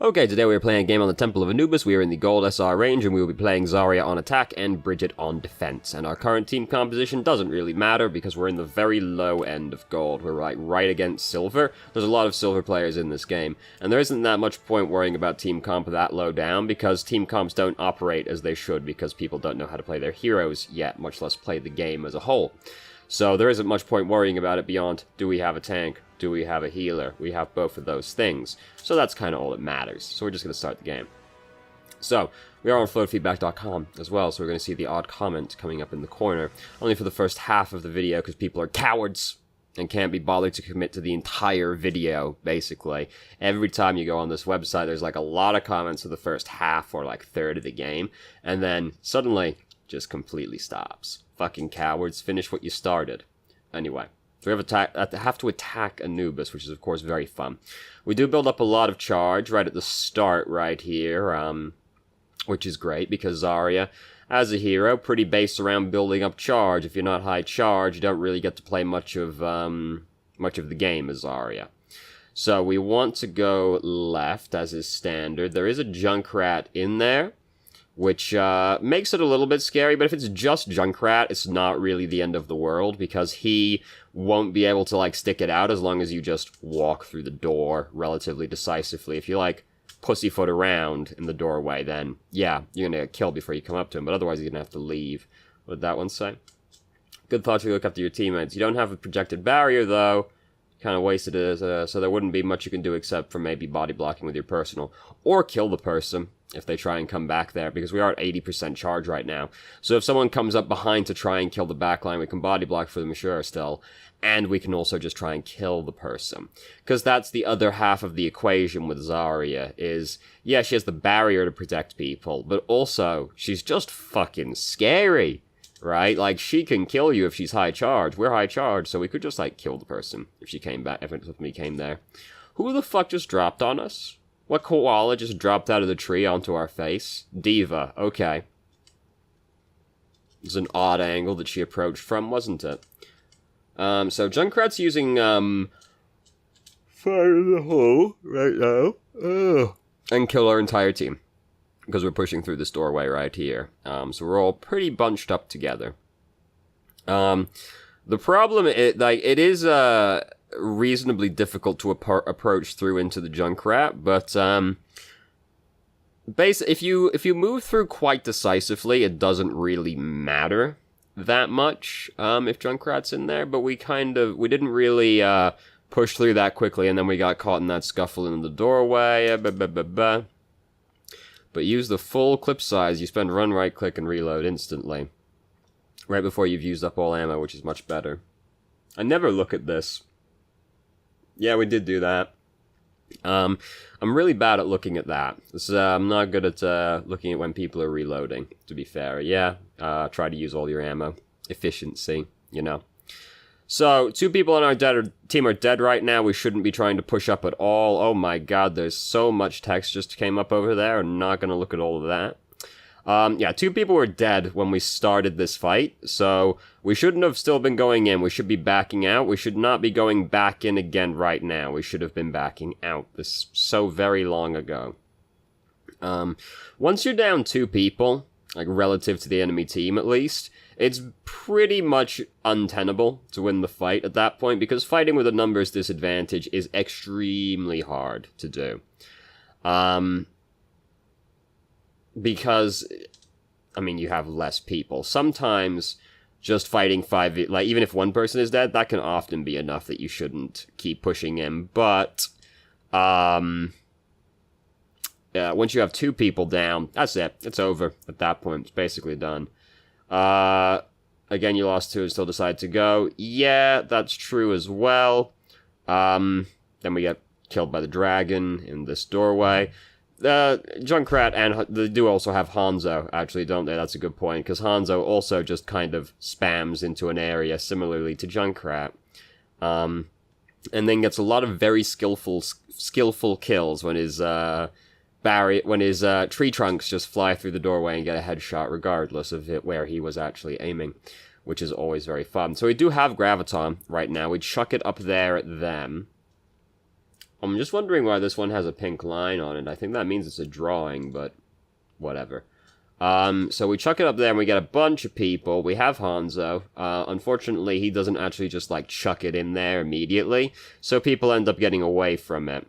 Okay, today we are playing a game on the Temple of Anubis. We are in the Gold SR range, and we will be playing Zarya on attack and Brigitte on defense. And our current team composition doesn't really matter because we're in the very low end of gold. We're right against silver. There's a lot of silver players in this game, and there isn't that much point worrying about team comp that low down because team comps don't operate as they should because people don't know how to play their heroes yet, much less play the game as a whole. So there isn't much point worrying about it beyond, do we have a tank? Do we have a healer? We have both of those things. So that's kind of all that matters. So we're just going to start the game. So, we are on floatfeedback.com as well, so we're going to see the odd comment coming up in the corner. Only for the first half of the video, because people are cowards and can't be bothered to commit to the entire video, basically. Every time you go on this website, there's like a lot of comments for the first half or like third of the game, and then suddenly just completely stops. Fucking cowards, finish what you started. Anyway. So we have to attack Anubis, which is of course very fun. We do build up a lot of charge right at the start right here, which is great because Zarya, as a hero, pretty based around building up charge. If you're not high charge, you don't really get to play much of the game as Zarya. So we want to go left as is standard. There is a Junkrat in there, which makes it a little bit scary, but if it's just Junkrat, it's not really the end of the world, because he won't be able to, like, stick it out as long as you just walk through the door relatively decisively. If you, like, pussyfoot around in the doorway, then, yeah, you're gonna get killed before you come up to him, but otherwise you're gonna have to leave. What did that one say? Good thought to look after your teammates. You don't have a projected barrier, though. Kind of wasted it, so there wouldn't be much you can do except for maybe body blocking with your personal. Or kill the person if they try and come back there, because we are at 80% charge right now. So if someone comes up behind to try and kill the backline, we can body block for them, sure, still. And we can also just try and kill the person. Because that's the other half of the equation with Zarya, is, yeah, she has the barrier to protect people, but also, she's just fucking scary. Right? Like, she can kill you if she's high charge. We're high charge, so we could just, like, kill the person if she came back, if me came there. Who the fuck just dropped on us? What koala just dropped out of the tree onto our face? Diva. Okay. It was an odd angle that she approached from, wasn't it? So Junkrat's using, fire in the hole right now. Ugh. And kill our entire team. Because we're pushing through this doorway right here. So we're all pretty bunched up together. The problem is, like, it is reasonably difficult to approach through into the Junkrat, but if you move through quite decisively, it doesn't really matter that much if Junkrat's in there. But we didn't really push through that quickly, and then we got caught in that scuffle in the doorway. But use the full clip size. You spend run, right click, and reload instantly. Right before you've used up all ammo, which is much better. I never look at this. Yeah, we did do that. I'm really bad at looking at that. I'm not good at looking at when people are reloading, to be fair. Yeah, try to use all your ammo. Efficiency, you know. So, 2 people on our team are dead right now. We shouldn't be trying to push up at all. Oh my god, there's so much text just came up over there. I'm not going to look at all of that. Yeah, 2 people were dead when we started this fight. So, we shouldn't have still been going in. We should be backing out. We should not be going back in again right now. We should have been backing out. This so very long ago. Once you're down 2 people, like relative to the enemy team at least, it's pretty much untenable to win the fight at that point, because fighting with a numbers disadvantage is extremely hard to do. Because, I mean, you have less people. Sometimes just fighting 5, like, even if 1 person is dead, that can often be enough that you shouldn't keep pushing in. But, once you have 2 people down, that's it. It's over at that point. It's basically done. Again, you lost 2 and still decide to go. Yeah, that's true as well. Then we get killed by the dragon in this doorway. Junkrat and they do also have Hanzo, actually, don't they? That's a good point, because Hanzo also just kind of spams into an area similarly to Junkrat. And then gets a lot of very skillful kills when his tree trunks just fly through the doorway and get a headshot regardless of where he was actually aiming, which is always very fun. So we do have Graviton right now. We chuck it up there at them. I'm just wondering why this one has a pink line on it. I think that means it's a drawing, but whatever. So we chuck it up there and we get a bunch of people. We have Hanzo. Unfortunately, he doesn't actually just, like, chuck it in there immediately, so people end up getting away from it.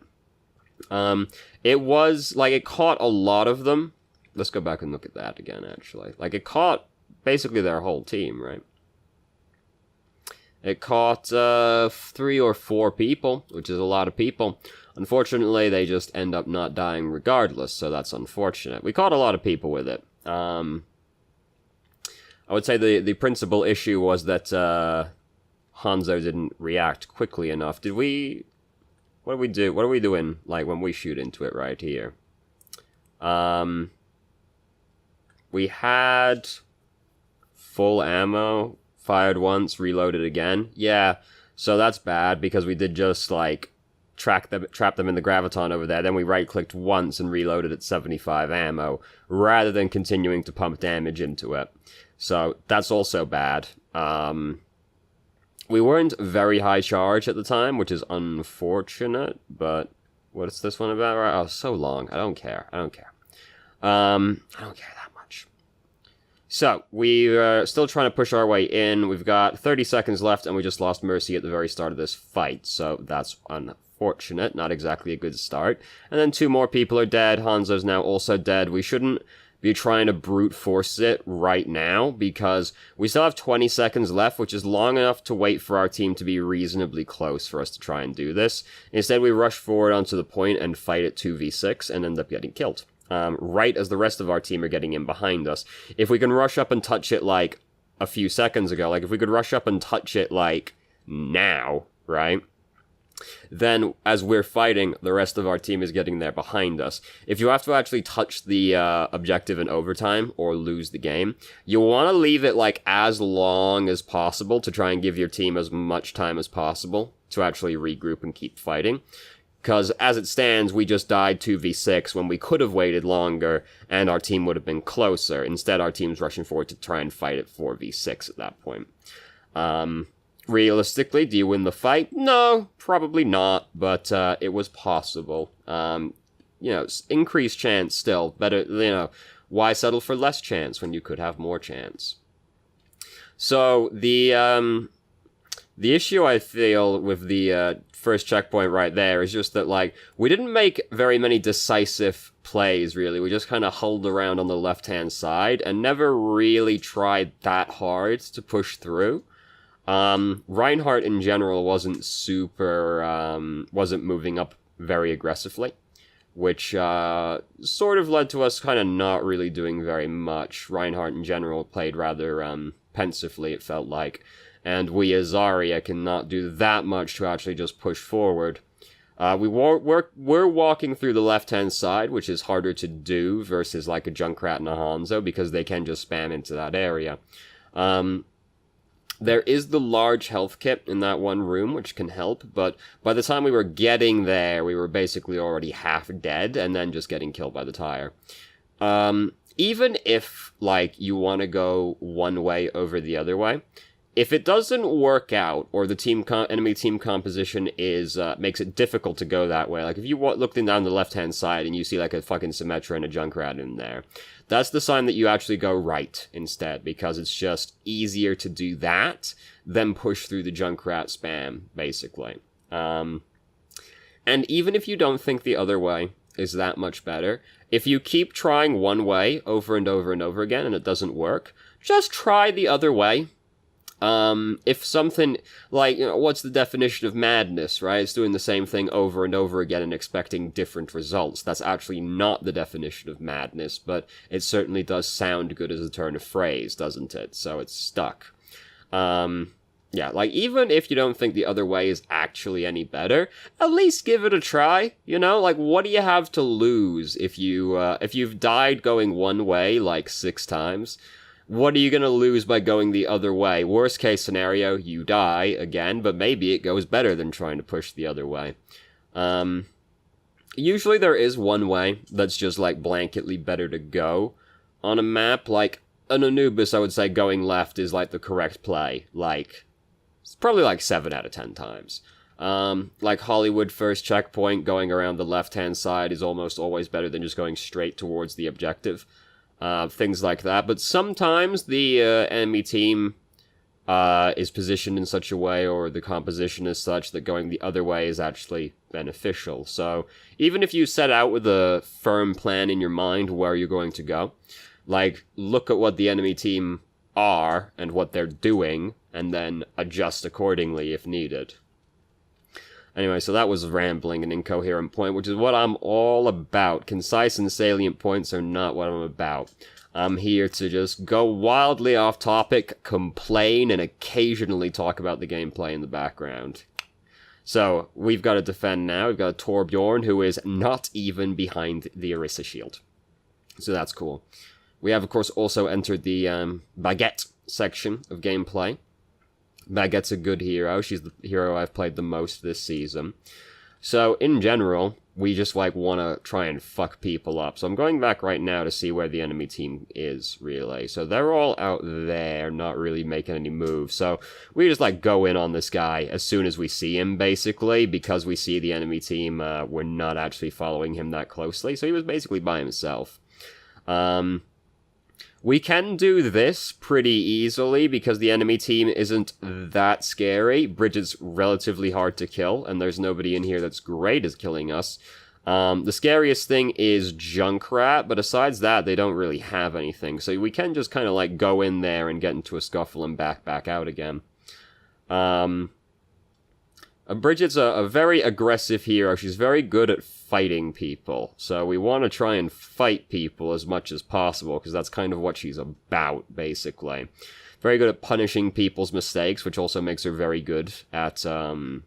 It was, like, it caught a lot of them. Let's go back and look at that again, actually. Like, it caught basically their whole team, right? It caught 3 or 4 people, which is a lot of people. Unfortunately, they just end up not dying regardless, so that's unfortunate. We caught a lot of people with it. I would say the principal issue was that Hanzo didn't react quickly enough. Did we... What do we do? What are we doing, like, when we shoot into it right here? We had full ammo, fired once, reloaded again. Yeah, so that's bad, because we did just, like, trap them in the graviton over there, then we right-clicked once and reloaded at 75 ammo, rather than continuing to pump damage into it. So, that's also bad. We weren't very high charge at the time, which is unfortunate, but what is this one about? Right? Oh, so long. I don't care. I don't care that much. So, we're still trying to push our way in. We've got 30 seconds left, and we just lost Mercy at the very start of this fight, so that's unfortunate. Not exactly a good start. And then 2 more people are dead. Hanzo's now also dead. We shouldn't be trying to brute force it right now, because we still have 20 seconds left, which is long enough to wait for our team to be reasonably close for us to try and do this. Instead, we rush forward onto the point and fight at 2v6 and end up getting killed. Right as the rest of our team are getting in behind us. If we can rush up and touch it, like, a few seconds ago, like, if we could rush up and touch it, like, now, right? Then, as we're fighting, the rest of our team is getting there behind us. If you have to actually touch the objective in overtime or lose the game, you want to leave it, like, as long as possible to try and give your team as much time as possible to actually regroup and keep fighting. Because, as it stands, we just died 2v6 when we could have waited longer, and our team would have been closer. Instead, our team's rushing forward to try and fight at 4v6 at that point. Realistically, do you win the fight? No, probably not, but it was possible. Increased chance still. Better, why settle for less chance when you could have more chance? So, the issue I feel with the first checkpoint right there is just that, like, we didn't make very many decisive plays, really. We just kind of huddled around on the left-hand side and never really tried that hard to push through. Reinhardt in general wasn't moving up very aggressively, which sort of led to us kind of not really doing very much. Reinhardt in general played rather pensively, it felt like. And we as Zarya cannot do that much to actually just push forward. We're walking through the left-hand side, which is harder to do versus like a Junkrat and a Hanzo, because they can just spam into that area. There is the large health kit in that one room, which can help, but by the time we were getting there, we were basically already half dead, and then just getting killed by the tire. Even if, like, you want to go one way over the other way, if it doesn't work out, or the enemy team composition is makes it difficult to go that way, like if you looking down the left-hand side and you see like a fucking Symmetra and a Junkrat in there, that's the sign that you actually go right instead, because it's just easier to do that than push through the Junkrat spam, basically. And even if you don't think the other way is that much better, if you keep trying one way over and over and over again and it doesn't work, just try the other way. If something, like, what's the definition of madness, right? It's doing the same thing over and over again and expecting different results. That's actually not the definition of madness, but it certainly does sound good as a turn of phrase, doesn't it? So it's stuck. Yeah, like, even if you don't think the other way is actually any better, at least give it a try, Like, what do you have to lose if you've died going one way, like, 6 times? What are you going to lose by going the other way? Worst case scenario, you die again, but maybe it goes better than trying to push the other way. Usually there is one way that's just, like, blanketly better to go on a map. Like, an Anubis, I would say going left is, like, the correct play. Like, it's probably, like, 7 out of 10 times. Like Hollywood first checkpoint, going around the left-hand side is almost always better than just going straight towards the objective. Things like that. But sometimes the enemy team is positioned in such a way, or the composition is such, that going the other way is actually beneficial. So even if you set out with a firm plan in your mind where you're going to go, like, look at what the enemy team are and what they're doing, and then adjust accordingly if needed. Anyway, so that was rambling and incoherent point, which is what I'm all about. Concise and salient points are not what I'm about. I'm here to just go wildly off topic, complain, and occasionally talk about the gameplay in the background. So, we've got to defend now. We've got a Torbjorn who is not even behind the Orisa shield. So that's cool. We have, of course, also entered the Baguette section of gameplay. Baguette's a good hero. She's the hero I've played the most this season. So, in general, we just, like, want to try and fuck people up. So I'm going back right now to see where the enemy team is, really. So they're all out there, not really making any moves. So we just, like, go in on this guy as soon as we see him, basically, because we see the enemy team, we're not actually following him that closely. So he was basically by himself. We can do this pretty easily because the enemy team isn't that scary. Bridget's relatively hard to kill, and there's nobody in here that's great at killing us. The scariest thing is Junkrat, but besides that, they don't really have anything. So we can just kind of, like, go in there and get into a scuffle and back out again. Bridget's a very aggressive hero. She's very good at fighting people. So we want to try and fight people as much as possible, because that's kind of what she's about, basically. Very good at punishing people's mistakes, which also makes her very good at low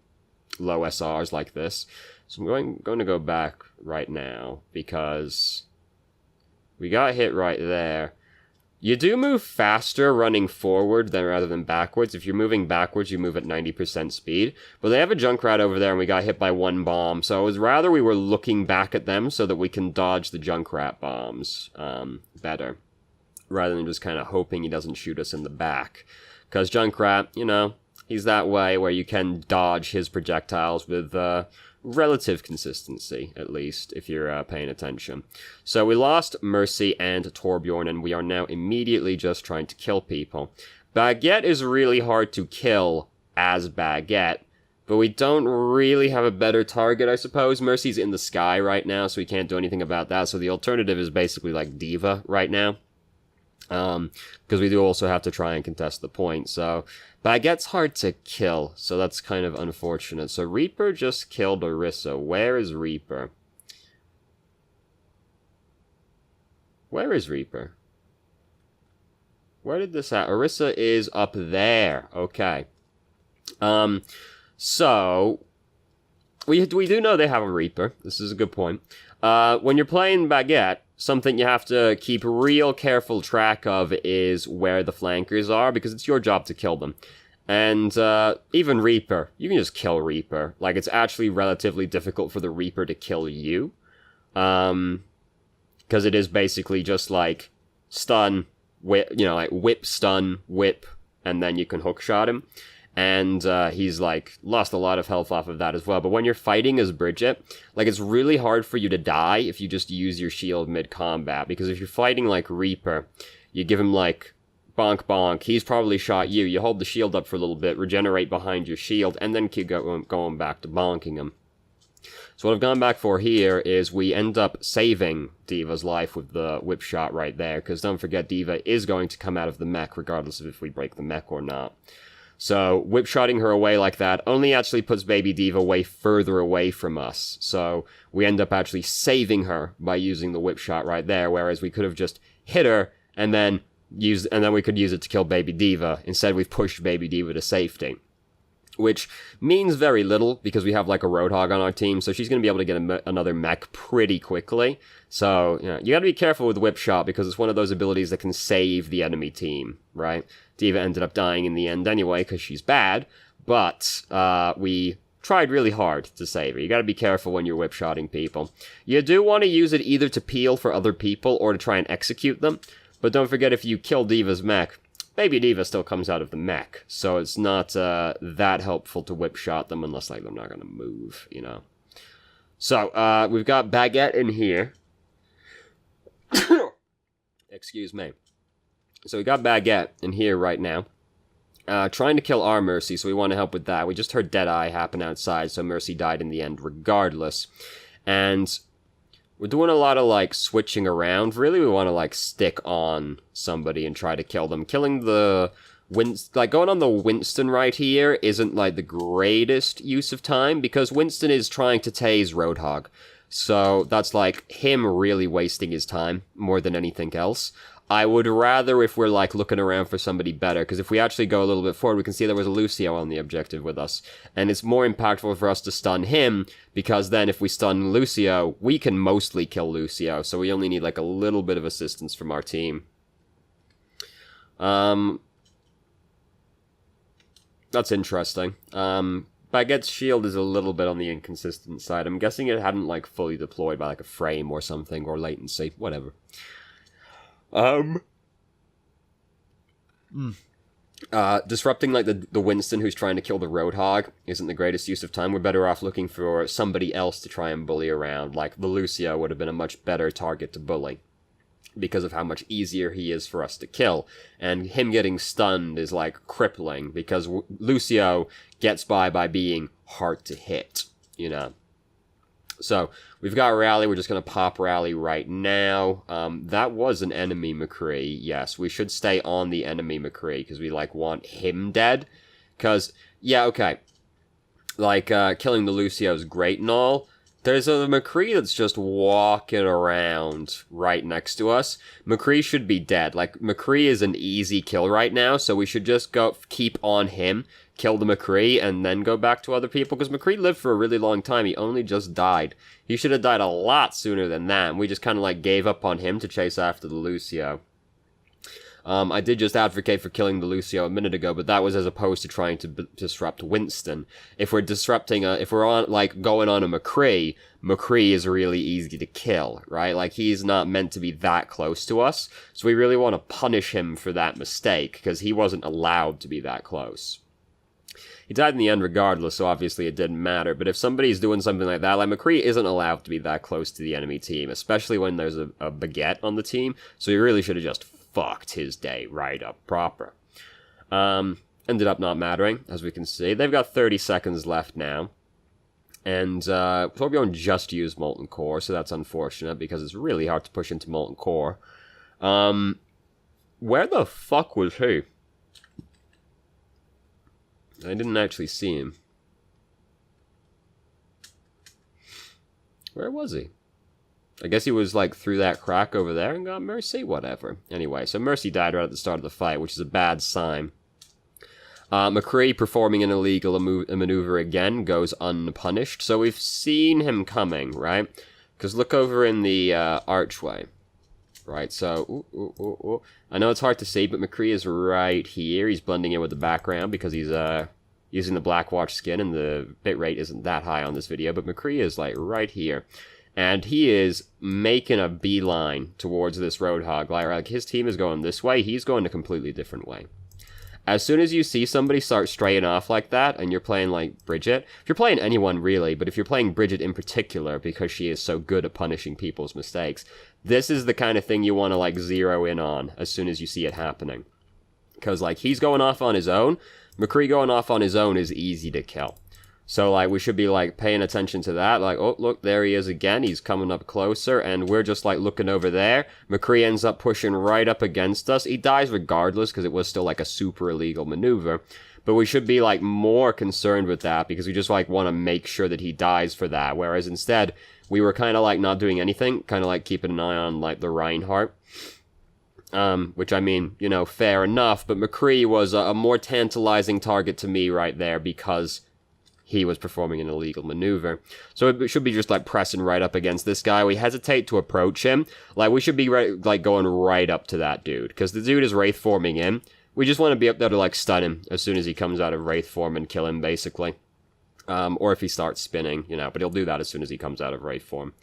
SRs like this. So I'm going to go back right now, because we got hit right there. You do move faster running forward rather than backwards. If you're moving backwards, you move at 90% speed. But they have a Junkrat over there, and we got hit by one bomb. So it was rather we were looking back at them so that we can dodge the Junkrat bombs better, rather than just kind of hoping he doesn't shoot us in the back. Because Junkrat, you know, he's that way where you can dodge his projectiles with relative consistency, at least, if you're paying attention. So we lost Mercy and Torbjorn, and we are now immediately just trying to kill people. Baguette is really hard to kill as Baguette, but we don't really have a better target, I suppose. Mercy's in the sky right now, so we can't do anything about that, so the alternative is basically like D.Va right now. Because we do also have to try and contest the point, so Baguette's hard to kill, so that's kind of unfortunate. So Reaper just killed Orisa. Where is Reaper? Where is Reaper? Where did this happen? Orisa is up there. Okay. So we do know they have a Reaper. This is a good point. When you're playing Baguette, something you have to keep real careful track of is where the flankers are, because it's your job to kill them. And even Reaper, you can just kill Reaper. Like, it's actually relatively difficult for the Reaper to kill you. Because it is basically just like stun, whip, you know, like whip, stun, whip, and then you can hookshot him. And he's, like, lost a lot of health off of that as well. But when you're fighting as Bridget, like, it's really hard for you to die if you just use your shield mid-combat. Because if you're fighting, like, Reaper, you give him, like, bonk bonk, he's probably shot you. You hold the shield up for a little bit, regenerate behind your shield, and then keep going back to bonking him. So what I've gone back for here is we end up saving D.Va's life with the whip shot right there. Because don't forget, D.Va is going to come out of the mech, regardless of if we break the mech or not. So, whip-shotting her away like that only actually puts Baby D.Va way further away from us. So, we end up actually saving her by using the whip shot right there, whereas we could have just hit her and then we could use it to kill Baby D.Va. Instead, we've pushed Baby D.Va to safety. Which means very little, because we have, like, a Roadhog on our team, so she's going to be able to get another mech pretty quickly. So, you know, you got to be careful with whip shot, because it's one of those abilities that can save the enemy team, right? D.Va ended up dying in the end anyway, because she's bad, but we tried really hard to save her. You got to be careful when you're whip-shotting people. You do want to use it either to peel for other people or to try and execute them, but don't forget, if you kill D.Va's mech, Baby D.Va still comes out of the mech, so it's not that helpful to whip shot them unless like they're not gonna move, you know. So we've got Baguette in here. Excuse me. So we got Baguette in here right now. Trying to kill our Mercy, so we want to help with that. We just heard Deadeye happen outside, so Mercy died in the end regardless. And we're doing a lot of, like, switching around. Really, we want to, like, stick on somebody and try to kill them. Killing the... going on the Winston right here isn't, like, the greatest use of time, because Winston is trying to tase Roadhog. So that's, like, him really wasting his time more than anything else. I would rather if we're, like, looking around for somebody better, because if we actually go a little bit forward, we can see there was a Lucio on the objective with us. And it's more impactful for us to stun him, because then if we stun Lucio, we can mostly kill Lucio, so we only need, like, a little bit of assistance from our team. That's interesting. Baguette's shield is a little bit on the inconsistent side. I'm guessing it hadn't, like, fully deployed by, like, a frame or something, or latency, whatever. Disrupting, like, the Winston who's trying to kill the Roadhog isn't the greatest use of time. We're better off looking for somebody else to try and bully around. Like, the Lucio would have been a much better target to bully, because of how much easier he is for us to kill. And him getting stunned is, like, crippling, because Lucio gets by being hard to hit, you know. So, we've got Rally, we're just going to pop Rally right now. That was an enemy McCree, yes. We should stay on the enemy McCree, because we, like, want him dead. Because, yeah, okay. Like, killing the Lucio is great and all. There's a McCree that's just walking around right next to us. McCree should be dead. Like, McCree is an easy kill right now, so we should just keep on him, kill the McCree, and then go back to other people, because McCree lived for a really long time. He only just died. He should have died a lot sooner than that, and we just kind of, like, gave up on him to chase after the Lucio. I did just advocate for killing the Lucio a minute ago, but that was as opposed to trying to disrupt Winston. If we're disrupting if we're on, like, going on a McCree is really easy to kill, right? Like, he's not meant to be that close to us, so we really want to punish him for that mistake, because he wasn't allowed to be that close. He died in the end regardless, so obviously it didn't matter, but if somebody's doing something like that, like, McCree isn't allowed to be that close to the enemy team, especially when there's a Baguette on the team, so he really should have just fucked his day right up proper. Ended up not mattering, as we can see. They've got 30 seconds left now, and Torbjorn just used Molten Core, so that's unfortunate, because it's really hard to push into Molten Core. Where the fuck was he? I didn't actually see him. Where was he? I guess he was, like, through that crack over there and got Mercy, whatever. Anyway, so Mercy died right at the start of the fight, which is a bad sign. McCree performing an illegal maneuver again goes unpunished, so we've seen him coming, right? Because look over in the archway, right? So, I know it's hard to see, but McCree is right here. He's blending in with the background because he's using the Blackwatch skin, and the bitrate isn't that high on this video, but McCree is, like, right here. And he is making a beeline towards this Roadhog. Like, his team is going this way, he's going a completely different way. As soon as you see somebody start straying off like that, and you're playing, like, Brigitte, if you're playing anyone, really, but if you're playing Brigitte in particular, because she is so good at punishing people's mistakes, this is the kind of thing you want to, like, zero in on as soon as you see it happening. Because, like, he's going off on his own. McCree going off on his own is easy to kill. So, like, we should be, like, paying attention to that. Like, oh, look, there he is again. He's coming up closer, and we're just, like, looking over there. McCree ends up pushing right up against us. He dies regardless, because it was still, like, a super illegal maneuver. But we should be, like, more concerned with that, because we just, like, want to make sure that he dies for that. Whereas instead, we were kind of, like, not doing anything. Kind of, like, keeping an eye on, like, the Reinhardt. Which, I mean, you know, fair enough. But McCree was a more tantalizing target to me right there, because he was performing an illegal maneuver. So it should be just, like, pressing right up against this guy. We hesitate to approach him. Like, we should be, like, going right up to that dude. Because the dude is Wraith forming in. We just want to be up there to, like, stun him as soon as he comes out of Wraith form and kill him, basically. Or if he starts spinning, you know. But he'll do that as soon as he comes out of Wraith form.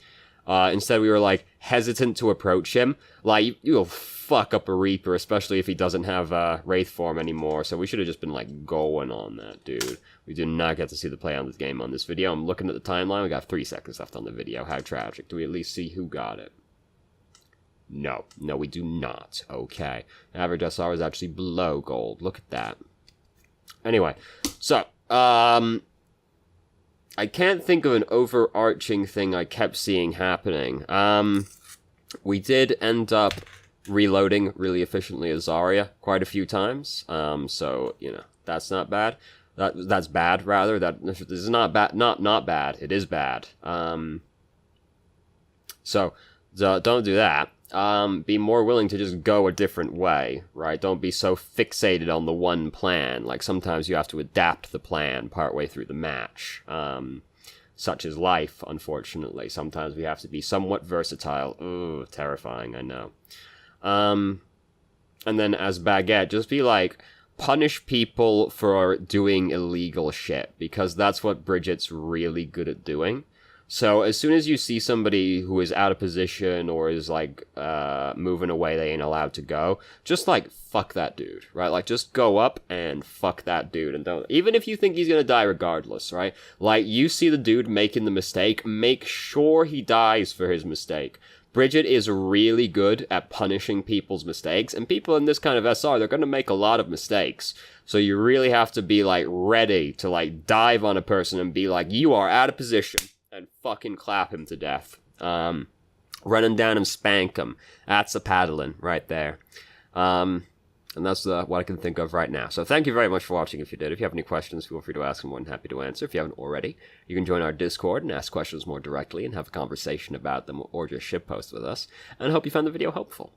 Instead, we were, like, hesitant to approach him. Like, you'll fuck up a Reaper, especially if he doesn't have Wraith form anymore. So we should have just been, like, going on that, dude. We do not get to see the play on this game on this video. I'm looking at the timeline. We got 3 seconds left on the video. How tragic. Do we at least see who got it? No. No, we do not. Okay. Average SR is actually below gold. Look at that. Anyway, so, I can't think of an overarching thing I kept seeing happening. We did end up reloading really efficiently as Zarya quite a few times. So, you know, that's not bad. That's bad, rather. This is not bad. Not bad. It is bad. So, don't do that. Be more willing to just go a different way, right? Don't be so fixated on the one plan. Like, sometimes you have to adapt the plan partway through the match. Such is life, unfortunately. Sometimes we have to be somewhat versatile. Ooh, terrifying, I know. And then as Baguette, just be like, punish people for doing illegal shit, because that's what Brigitte's really good at doing. So as soon as you see somebody who is out of position or is, like, moving away they ain't allowed to go, just, like, fuck that dude, right? Like, just go up and fuck that dude, and don't, even if you think he's gonna die regardless, right? Like, you see the dude making the mistake, make sure he dies for his mistake. Brigitte is really good at punishing people's mistakes, and people in this kind of SR, they're gonna make a lot of mistakes. So you really have to be, like, ready to, like, dive on a person and be like, you are out of position. And fucking clap him to death. Run him down and spank him. That's a paddling right there. And that's what I can think of right now. So thank you very much for watching if you did. If you have any questions, feel free to ask. I'm more than happy to answer. If you haven't already, you can join our Discord and ask questions more directly and have a conversation about them, or just shitpost with us. And I hope you found the video helpful.